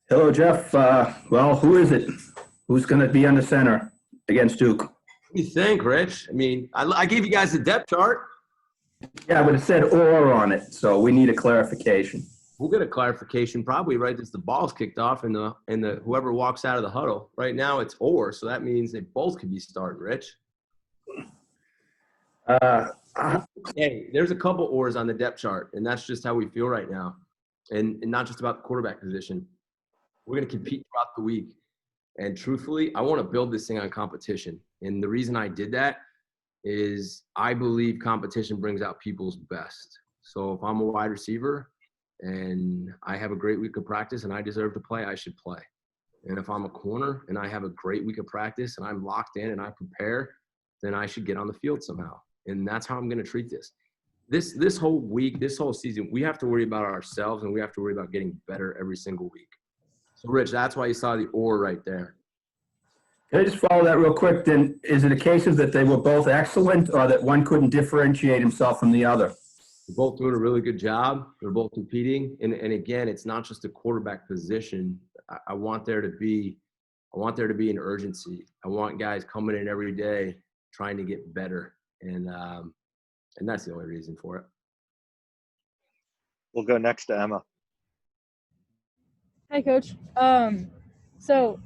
Hello, Jeff. Well, who is it? Who's going to be under center against Duke? What do you think, Rich? I mean, I gave you guys the depth chart. Yeah, but it said "or" on it, so we need a clarification. We'll get a clarification probably right as the ball's kicked off and the whoever walks out of the huddle. Right now it's or, so that means they both could be starting, Rich. Uh, uh, Hey, there's a couple ors on the depth chart, and that's just how we feel right now. And not just about the quarterback position. We're going to compete throughout the week. And truthfully, I want to build this thing on competition. And the reason I did that is I believe competition brings out people's best. So if I'm a wide receiver and I have a great week of practice and I deserve to play, I should play. And if I'm a corner and I have a great week of practice and I'm locked in and I prepare, then I should get on the field somehow. And that's how I'm going to treat this. This whole week, this whole season, we have to worry about ourselves and we have to worry about getting better every single week. So, Rich, that's why you saw the or right there. can I just follow that real quick? Then, is it a case of that they were both excellent, or that one couldn't differentiate himself from the other? They're both doing a really good job. They're both competing. And again, it's not just a quarterback position. I want there to be an urgency. I want guys coming in every day trying to get better. And that's the only reason for it. We'll go next to Emma. Hi, Coach. So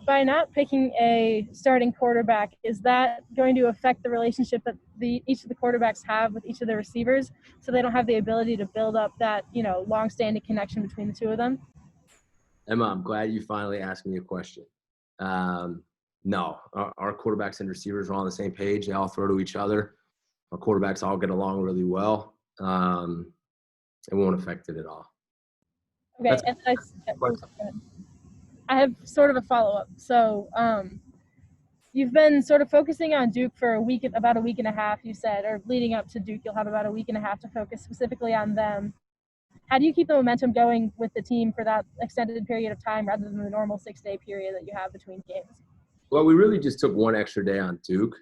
by not picking a starting quarterback, is that going to affect the relationship that each of the quarterbacks have with each of the receivers, so they don't have the ability to build up that, long-standing connection between the two of them? Emma, I'm glad you finally asked me a question. No, our quarterbacks and receivers are on the same page. They all throw to each other. Our quarterbacks all get along really well. It won't affect it at all. Okay, and I have sort of a follow-up. So you've been sort of focusing on Duke for about a week and a half, you said, or leading up to Duke, you'll have about a week and a half to focus specifically on them. How do you keep the momentum going with the team for that extended period of time rather than the normal 6-day period that you have between games? Well, we really just took one extra day on Duke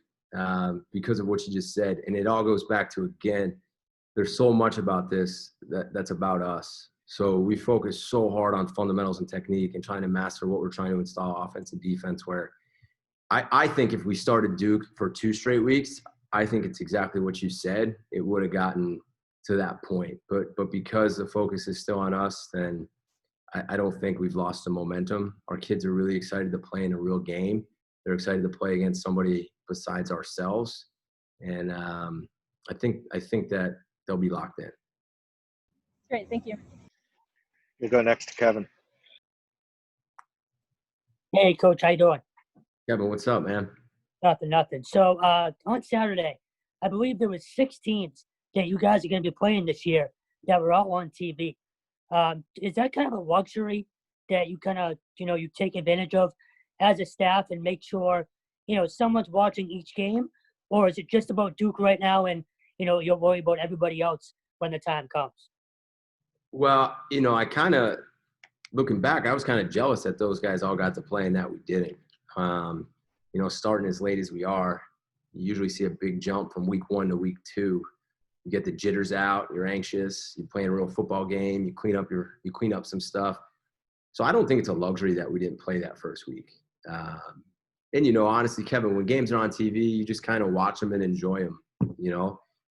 because of what you just said. And it all goes back to, again, there's so much about this that's about us. So we focus so hard on fundamentals and technique and trying to master what we're trying to install offense and defense, where I think if we started Duke for 2 straight weeks, I think it's exactly what you said. It would have gotten to that point. But because the focus is still on us, then I don't think we've lost the momentum. Our kids are really excited to play in a real game. They're excited to play against somebody besides ourselves. And I think that they'll be locked in. Great, thank you. We'll go next to Kevin. Hey, Coach, how you doing? Kevin, what's up, man? Nothing. So on Saturday, I believe there was 6 teams that you guys are going to be playing this year that were all on TV. Is that kind of a luxury that you kind of, you take advantage of as a staff and make sure, someone's watching each game? Or is it just about Duke right now and, you'll worry about everybody else when the time comes? Well, I kind of, looking back, I was kind of jealous that those guys all got to play and that we didn't. Starting as late as we are, you usually see a big jump from week 1 to week 2. You get the jitters out, you're anxious, you're playing a real football game, you clean up some stuff. So I don't think it's a luxury that we didn't play that first week. And honestly, Kevin, when games are on TV, you just kind of watch them and enjoy them.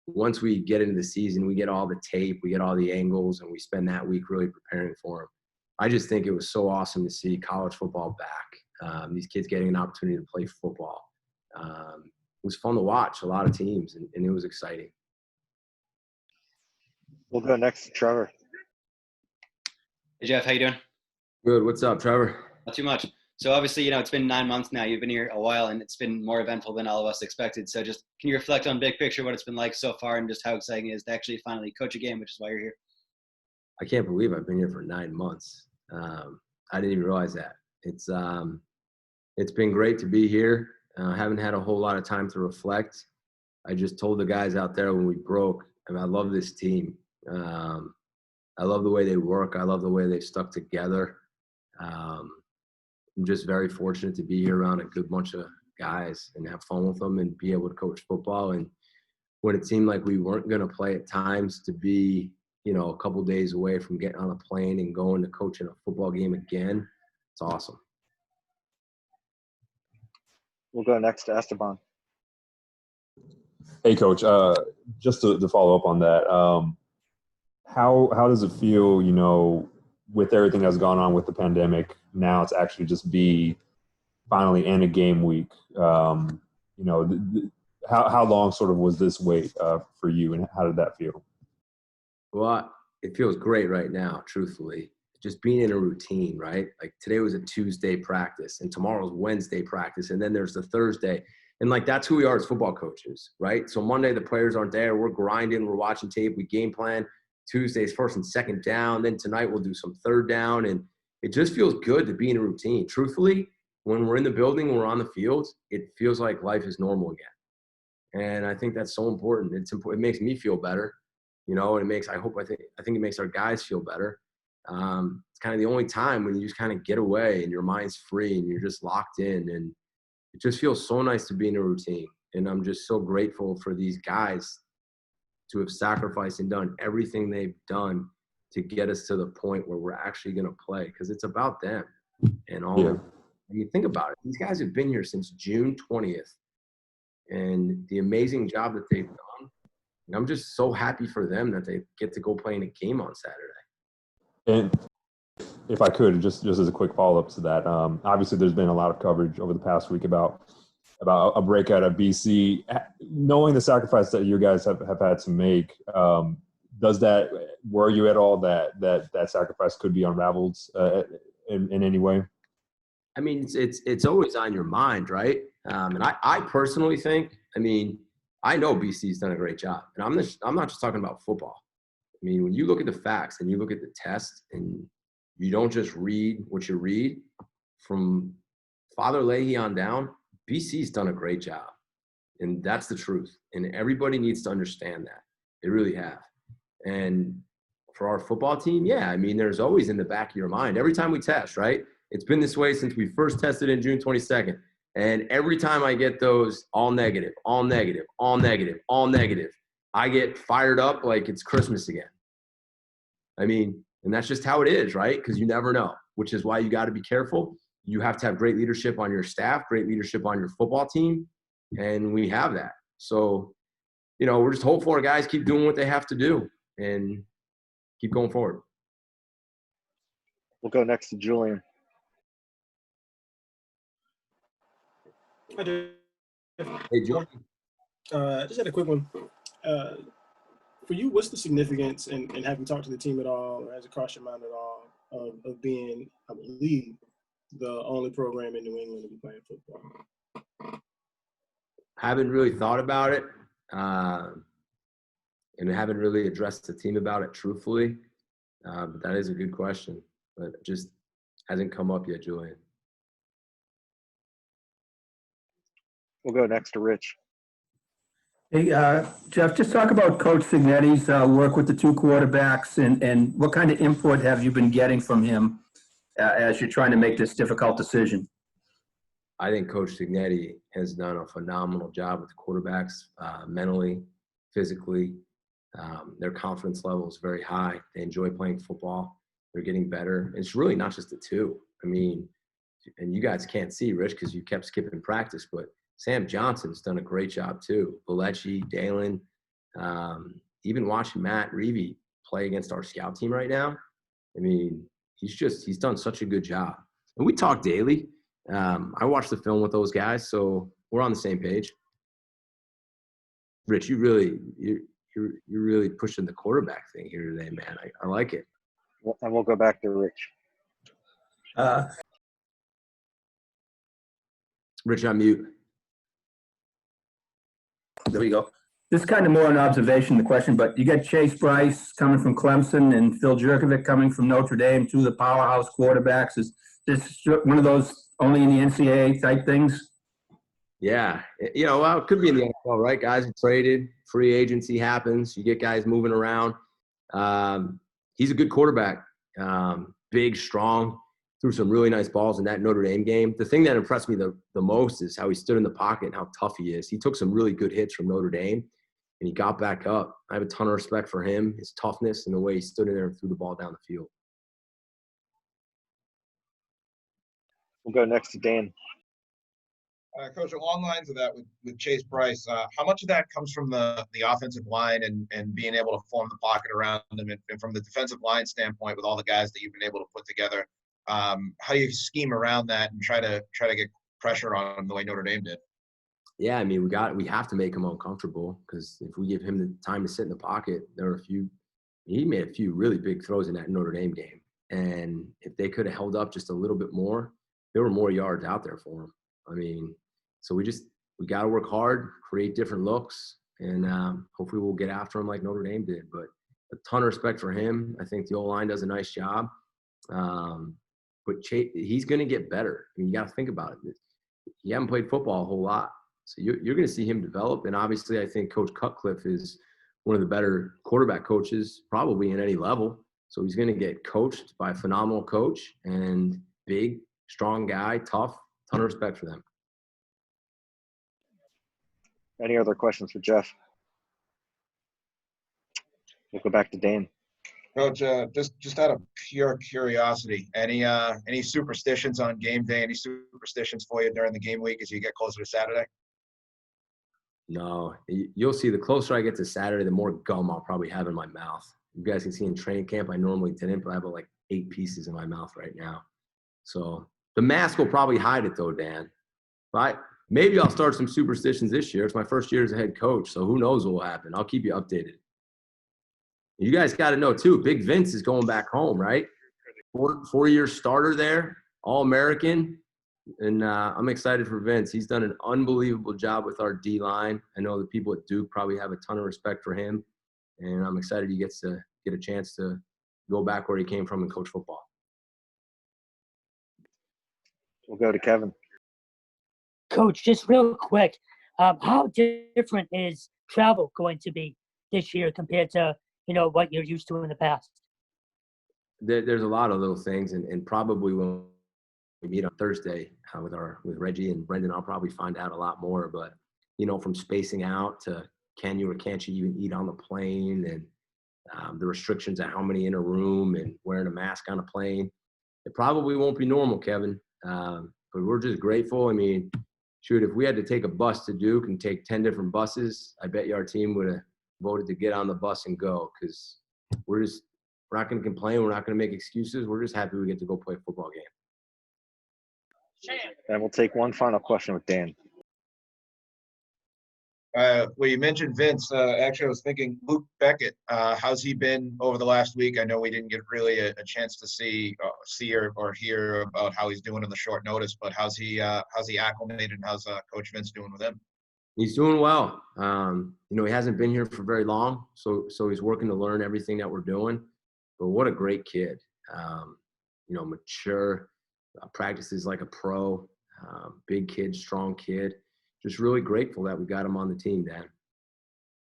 Once we get into the season, we get all the tape, we get all the angles, and we spend that week really preparing for them. I just think it was so awesome to see college football back. These kids getting an opportunity to play football. It was fun to watch a lot of teams, and it was exciting. We'll go next to Trevor. Hey, Jeff, how you doing? Good. What's up, Trevor? Not too much. So obviously, it's been 9 months now. You've been here a while, and it's been more eventful than all of us expected. So just can you reflect on big picture, what it's been like so far, and just how exciting it is to actually finally coach a game, which is why you're here? I can't believe I've been here for 9 months. I didn't even realize that. It's been great to be here. I haven't had a whole lot of time to reflect. I just told the guys out there when we broke, and I love this team. I love the way they work. I love the way they stuck together. I'm just very fortunate to be here around a good bunch of guys and have fun with them and be able to coach football. And when it seemed like we weren't going to play at times, to be a couple days away from getting on a plane and going to coaching a football game again, it's awesome. We'll go next to Esteban. Hey, Coach. Just to follow up on that, how does it feel, with everything that's gone on with the pandemic, now to actually just be finally in a game week? How long sort of was this wait for you, and how did that feel? Well, it feels great right now, truthfully. Just being in a routine, right? Like today was a Tuesday practice, and tomorrow's Wednesday practice, and then there's the Thursday. And like that's who we are as football coaches, right? So Monday the players aren't there. We're grinding. We're watching tape. We game plan. Tuesday's first and second down. Then tonight we'll do some third down, and it just feels good to be in a routine. Truthfully, when we're in the building, when we're on the field, it feels like life is normal again. And I think that's so important. It's important. It makes me feel better, and it makes. I think it makes our guys feel better. It's kind of the only time when you just kind of get away and your mind's free and you're just locked in, and it just feels so nice to be in a routine. And I'm just so grateful for these guys to have sacrificed and done everything they've done to get us to the point where we're actually going to play, because it's about them and all. Yeah. I mean, think about it. These guys have been here since June 20th, and the amazing job that they've done. And I'm just so happy for them that they get to go play in a game on Saturday. And if I could, just as a quick follow-up to that, obviously there's been a lot of coverage over the past week about a breakout at BC. Knowing the sacrifice that you guys have had to make, does that worry you at all that sacrifice could be unraveled in any way? I mean, it's always on your mind, right? And I personally think, I know BC's done a great job, and I'm not just talking about football. I mean, when you look at the facts and you look at the test, and you don't just read what you read, from Father Leahy on down, BC's done a great job, and that's the truth. And everybody needs to understand that. They really have. And for our football team, yeah, there's always in the back of your mind every time we test, right? It's been this way since we first tested in June 22nd. And every time I get those all negative, all negative, all negative, all negative, I get fired up like it's Christmas again. And that's just how it is, right? Because you never know, which is why you got to be careful. You have to have great leadership on your staff, great leadership on your football team, and we have that. So, we're just hopeful our guys keep doing what they have to do and keep going forward. We'll go next to Julian. Hi, Jeff. Hey, Joe. Just had a quick one. For you, what's the significance, and have you talked to the team at all, or has it crossed your mind at all, of being, I believe, the only program in New England to be playing football? Haven't really thought about it, and haven't really addressed the team about it truthfully. But that is a good question, but it just hasn't come up yet, Julian. We'll go next to Rich. Hey, Jeff, just talk about Coach Signetti's work with the two quarterbacks, and what kind of input have you been getting from him as you're trying to make this difficult decision? I think Coach Signetti has done a phenomenal job with the quarterbacks, mentally, physically. Their confidence level is very high. They enjoy playing football. They're getting better. It's really not just the two. And you guys can't see, Rich, because you kept skipping practice, but Sam Johnson's done a great job too. Balechi, Dalen, even watching Matt Reevy play against our scout team right now. He's done such a good job. And we talk daily. I watch the film with those guys, so we're on the same page. Rich, you're really pushing the quarterback thing here today, man. I like it. And we'll go back to Rich. Rich, on mute. There we go. This is kind of more an observation, the question, but you get Chase Bryce coming from Clemson and Phil Jurkovic coming from Notre Dame, two of the powerhouse quarterbacks. Is this one of those only in the NCAA type things? Yeah. Well, it could be in the NFL, right? Guys are traded, free agency happens, you get guys moving around. He's a good quarterback, big, strong, threw some really nice balls in that Notre Dame game. The thing that impressed me the most is how he stood in the pocket and how tough he is. He took some really good hits from Notre Dame. and he got back up. I have a ton of respect for him, his toughness, and the way he stood in there and threw the ball down the field. We'll go next to Dan. Coach, along the lines of that with Chase Bryce, how much of that comes from the offensive line and being able to form the pocket around them, and from the defensive line standpoint with all the guys that you've been able to put together, how do you scheme around that and try to get pressure on them the way Notre Dame did? Yeah, I mean, we have to make him uncomfortable, because if we give him the time to sit in the pocket, he made a few really big throws in that Notre Dame game. And if they could have held up just a little bit more, there were more yards out there for him. I mean, so we got to work hard, create different looks, and hopefully we'll get after him like Notre Dame did. But a ton of respect for him. I think the O-line does a nice job. But Chase, he's going to get better. I mean, you got to think about it. He hasn't played football a whole lot. So you're going to see him develop. And obviously I think Coach Cutcliffe is one of the better quarterback coaches probably in any level. So he's going to get coached by a phenomenal coach, and big, strong guy, tough, ton of respect for them. Any other questions for Jeff? We'll go back to Dan. Coach, just out of pure curiosity, any superstitions on game day? Any superstitions for you during the game week as you get closer to Saturday? No, you'll see the closer I get to Saturday, the more gum I'll probably have in my mouth. You guys can see in training camp, I normally didn't, but I have like 8 pieces in my mouth right now. So the mask will probably hide it though, Dan. But maybe I'll start some superstitions this year. It's my first year as a head coach, so who knows what will happen. I'll keep you updated. You guys got to know too, Big Vince is going back home, right? 4-year starter there, All-American. And I'm excited for Vince. He's done an unbelievable job with our D-line. I know the people at Duke probably have a ton of respect for him. And I'm excited he gets to get a chance to go back where he came from and coach football. We'll go to Kevin. Coach, just real quick, how different is travel going to be this year compared to, what you're used to in the past? There's a lot of little things, and probably when we meet on Thursday with Reggie and Brendan, I'll probably find out a lot more. But from spacing out to can you or can't you even eat on the plane, and the restrictions of how many in a room and wearing a mask on a plane, it probably won't be normal, Kevin. But we're just grateful. I mean, shoot, if we had to take a bus to Duke and take 10 different buses, I bet you our team would have voted to get on the bus and go, because we're not going to complain. We're not going to make excuses. We're just happy we get to go play a football game. And we'll take one final question with Dan. Well, you mentioned Vince. Actually, I was thinking Luke Beckett. How's he been over the last week? I know we didn't get really a chance to see or hear about how he's doing on the short notice, but how's he acclimated, and how's Coach Vince doing with him? He's doing well. He hasn't been here for very long, so he's working to learn everything that we're doing. But what a great kid. Mature, practices like a pro, big kid, strong kid. Just really grateful that we got him on the team, Dan.